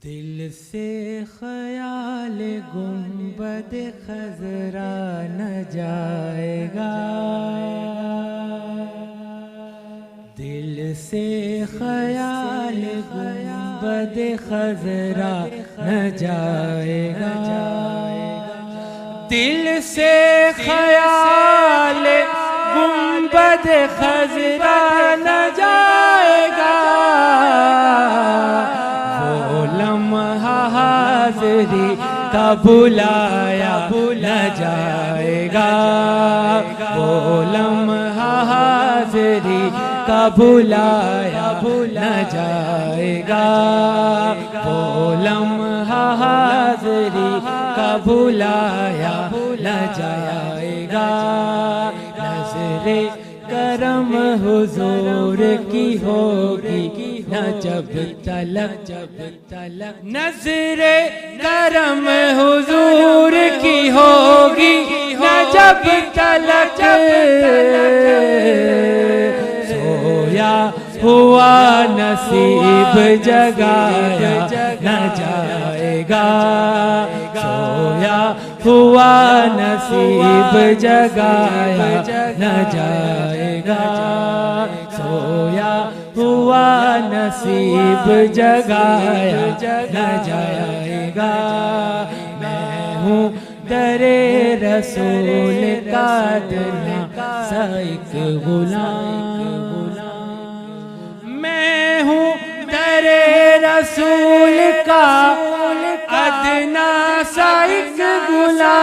دل سے خیال گنبد خضرا نہ جائے گا، دل سے خیال گنبد خضرا نہ جائے گا، دل سے خیال گنبد خضرا نہ جائے گا، وہ لمحہ حاضری کا بلایا نہ جائے گا، وہ لمحہ حاضری کا بلایا نہ جائے گا، وہ لمحہ حاضری کا بلایا نہ جائے گا، نظر کرم حضور کی ہوگی نہ جب تلک، نظر کرم حضور کی ہوگی نہ جب تلک، سویا ہوا نصیب جگایا نہ جائے گا، سویا ہوا نصیب جگایا نہ جائے گا، سویا ہوا نصیب جگایا نہ جائے گا، میں ہوں در رسول کا ادنا سا ایک غلام، میں ہوں در رسول کا ادنا سا ایک غلام،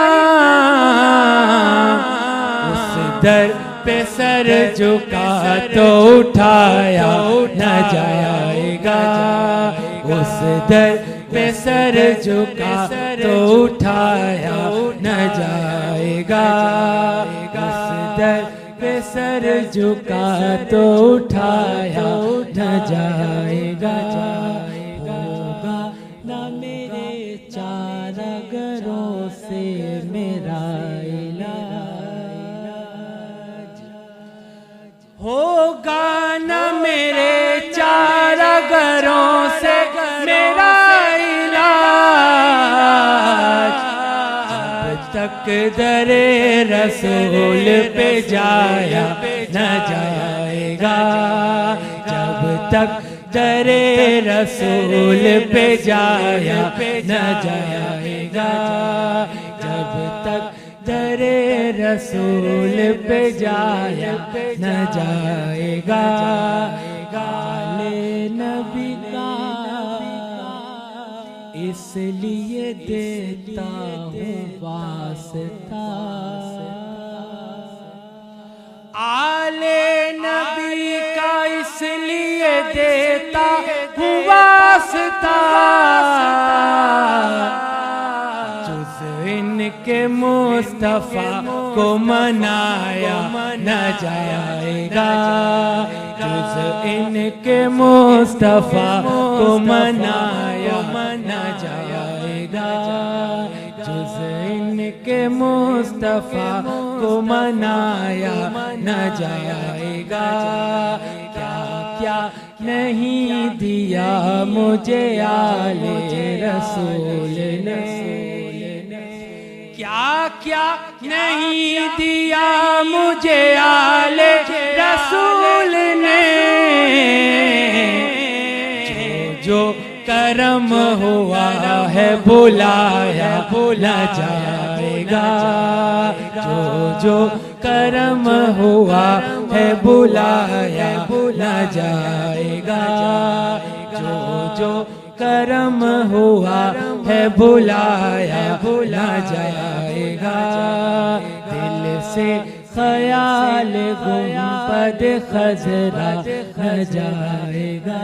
اس در پہ سر جھکا تو اٹھایا نہ جائے گا، اس در پہ سر جھکا تو اٹھایا نہ جائے گا، اس در پہ سر جھکا تو اٹھایا نہ جائے گا، ہوگا نہ میرے چارگروں سے میرا علاج، ہوگا نہ میرے چارگروں سے میرا علاج، جب تک در رسول پہ جایا نہ جائے گا، جب تک در رسول پہ جایا نہ جائے گا، جب تک در رسول پہ جایا نہ جائے گا، آل نبی کا اس لیے دیتا ہوں واسطہ، آل نبی کا اس لیے دیتا ہوں واسطہ، جز ان کے مصطفیٰ کو منایا نہ جائے گا، جز ان کے مصطفیٰ کو منایا نہ جائے گا، جز ان کے مصطفیٰ کو منایا نہ جائے گا، کیا کیا نہیں دیا مجھے آل رسول نے، کیا کیا نہیں دیا مجھے آل رسول نے، جو کرم ہوا ہے بلایا نہ جائے گا، جو کرم ہوا ہے بلایا نہ جائے گا، جو کرم ہوا ہے بلایا نہ جائے گا، دل سے خیال گنبد خضرا نہ جائے گا،